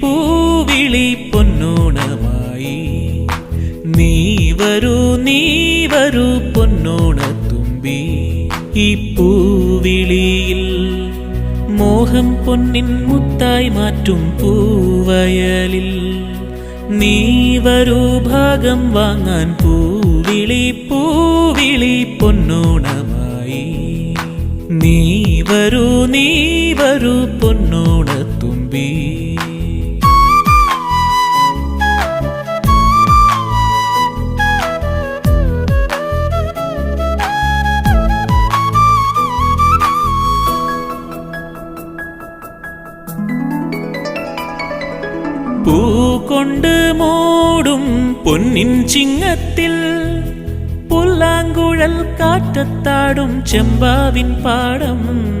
പൂവിളി പൊന്നോണമായി നീ വരൂ പൊന്നോണത്തുമ്പി. ഈ പൂവിളിയിൽ മോഹം പൊന്നിൻ മുത്തായി മാറ്റും പൂവയലിൽ നീ വരൂ ഭാഗം വാങ്ങാൻ. പൂവിളി പൊന്നോണമായി നീ വരൂ പൊന്നോണത്തുമ്പി. പൂ കൊണ്ട് മൂടും പൊന്നിൻ ചിങ്ങത്തിൽ പുല്ലാങ്കുഴൽ കാറ്റത്താടും ചെമ്പാവിൻ പാടം.